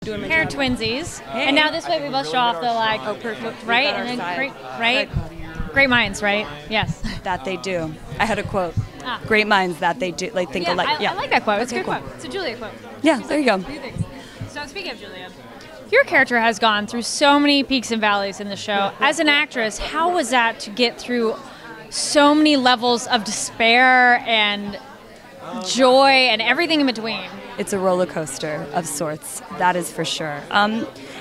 Doing my Hair job. twinsies. Hey. And now this way we both show off the like. Oh, perfect. Right? We've got And then our great, side. right? Great minds, right? Yes. That they do. I had a quote. Ah. Great minds that they do, like think alike. I like that quote. It's a Okay, good cool. quote. It's a Julia quote. Yeah, there you go. So speaking of Julia, your character has gone through so many peaks and valleys in the show. As an actress, how was that to get through so many levels of despair and joy and everything in between? It's a roller coaster of sorts, that is for sure.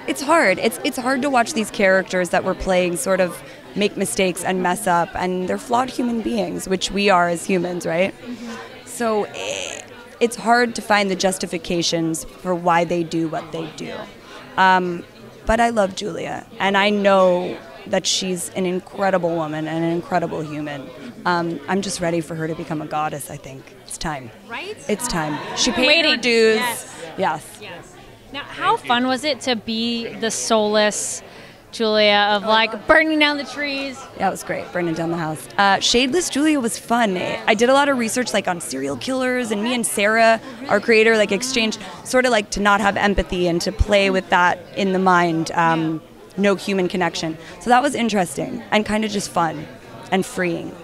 It's hard. It's hard to watch these characters that we're playing sort of make mistakes and mess up, and they're flawed human beings, which we are as humans, right? So it's hard to find the justifications for why they do what they do. But I love Julia, and I know that she's an incredible woman and an incredible human. I'm just ready for her to become a goddess, I think. It's time. Right? It's time. She Been paid her waiting. dues. Yes. Yes. Now, how fun was it to be the soulless Julia of like burning down the trees? Yeah, it was great, burning down the house. Shadeless Julia was fun. I did a lot of research like on serial killers, and me and Sarah, our creator, like exchanged sort of like to not have empathy and to play with that in the mind, no human connection. So that was interesting and kind of just fun and freeing.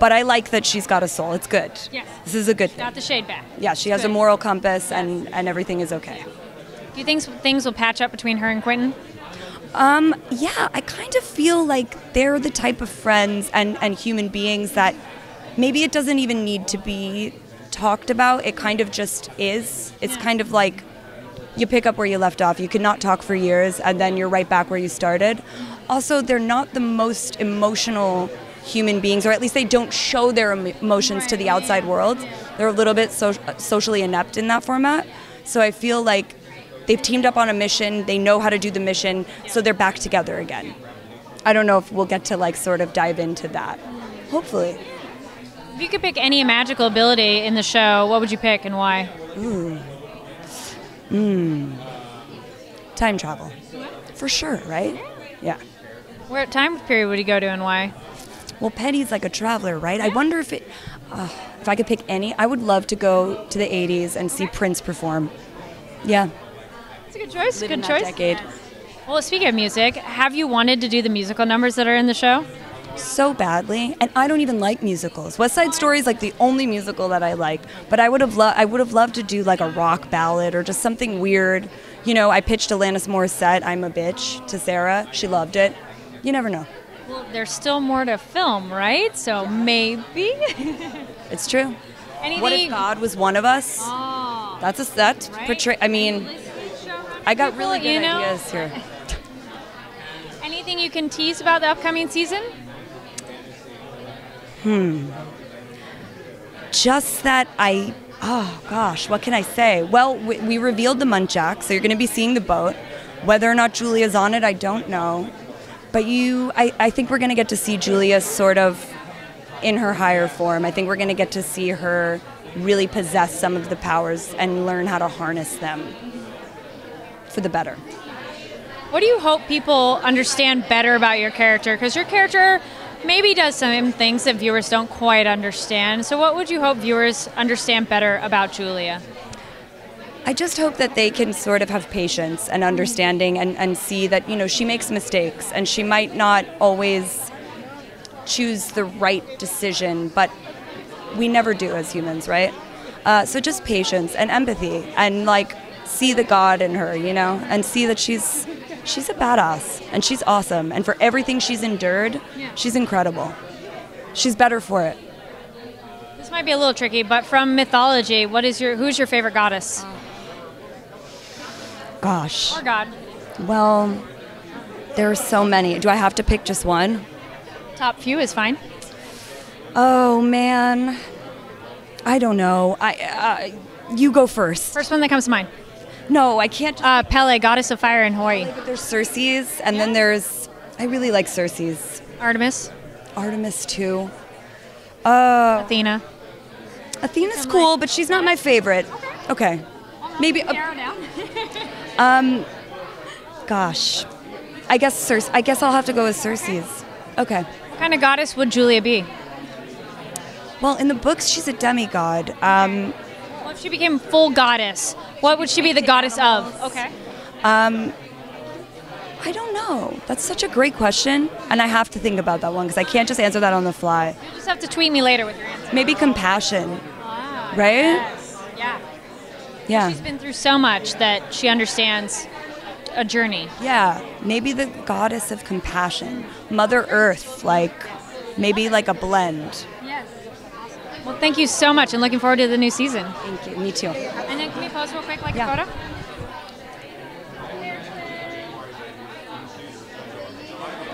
But I like that she's got a soul. It's good. Yes. This is a good thing. Got the shade back. Yeah, she has a moral compass, and everything is okay. Do you think things will patch up between her and Quentin? Yeah, I kind of feel like they're the type of friends and human beings that maybe it doesn't even need to be talked about. It kind of just is. It's kind of like you pick up where you left off. You could not talk for years, and then you're right back where you started. Also, they're not the most emotional human beings, or at least they don't show their emotions to the outside world. They're a little bit socially inept in that format. So I feel like they've teamed up on a mission, they know how to do the mission, so they're back together again. I don't know if we'll get to like sort of dive into that. Hopefully. If you could pick any magical ability in the show, what would you pick and why? Time travel. For sure, right? Yeah. What time period would you go to and why? Well, Penny's like a traveler, right? I wonder if I could pick any, I would love to go to the 80s and see Prince perform. Yeah. That's a good choice. Live Good in that choice. decade. Well, speaking of music, have you wanted to do the musical numbers that are in the show? So badly, and I don't even like musicals. West Side Story is like the only musical that I like, but I would have loved to do like a rock ballad or just something weird. You know, I pitched Alanis Morissette, I'm a Bitch, to Sarah. She loved it. You never know. Well, there's still more to film, right? So maybe. It's true. Anything What if God was one of us? Oh, That's right? portray. I mean, I got really good you know? ideas here. Anything you can tease about the upcoming season? Just that oh gosh, what can I say? Well, we revealed the Munchak, so you're going to be seeing the boat. Whether or not Julia's on it, I don't know. But I think we're going to get to see Julia sort of in her higher form. I think we're going to get to see her really possess some of the powers and learn how to harness them for the better. What do you hope people understand better about your character? Because your character maybe does some things that viewers don't quite understand. So what would you hope viewers understand better about Julia? I just hope that they can sort of have patience and understanding and see that, you know, she makes mistakes and she might not always choose the right decision, but we never do as humans, right? So just patience and empathy and like see the God in her, you know, and see that she's a badass and she's awesome. And for everything she's endured, she's incredible. She's better for it. This might be a little tricky, but from mythology, who's your favorite goddess? Gosh. Or god? Well, there are so many. Do I have to pick just one? Top few is fine. Oh, man. I don't know. You go first. First one that comes to mind. No, I can't. Pele, goddess of fire in Hawaii. There's Circe's, and then there's... I really like Circe's. Artemis. Artemis, too. Athena. Athena's cool, but she's not my favorite. Okay. Maybe... gosh. I guess I'll have to go with Circe's. Okay. What kind of goddess would Julia be? Well, in the books, she's a demigod. Well, if she became full goddess, What would she be the goddess of? Okay. I don't know. That's such a great question, and I have to think about that one because I can't just answer that on the fly. You just have to tweet me later with your answer. Maybe compassion, Ah, right? Yes. Yeah. Yeah. She's been through so much that she understands a journey. Yeah, maybe the goddess of compassion. Mother Earth, like, maybe like a blend. Yes. Well, thank you so much, and looking forward to the new season. Thank you. Me too. And then can we pose real quick, like Yeah. a photo?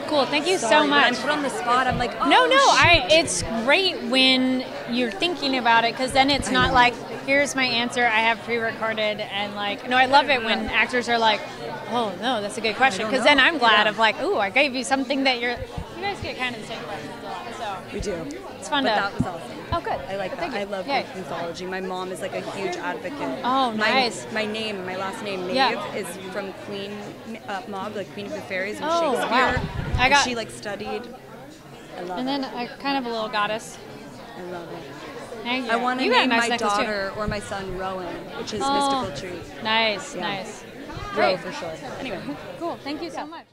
Cool. Thank you so Sorry, when much. I'm put on the spot, I'm like, oh, No, shoot. it's great when you're thinking about it, because then it's not like, here's my answer, I have pre-recorded, and like, no, I love it when actors are like, oh, no, that's a good question, because then I'm glad of like, ooh, I gave you something that you guys get kind of the same questions a lot, so. We do. It's fun But to. that was awesome. Oh, good. I like that. Thank you. I love Yay. Greek mythology. My mom is like a huge advocate. Oh, nice. My last name, Maeve, Yeah. is from Queen Maeve, like Queen of the Fairies from Oh, Shakespeare. wow. And she like studied. I love And it. then kind of a little goddess. I love it. Thank you. I want to You got a name nice my necklace, too. daughter or my son Rowan, which is Oh. mystical tree. Nice, Yeah. nice. Ro Great. for sure. Anyway. Cool. Thank you so much.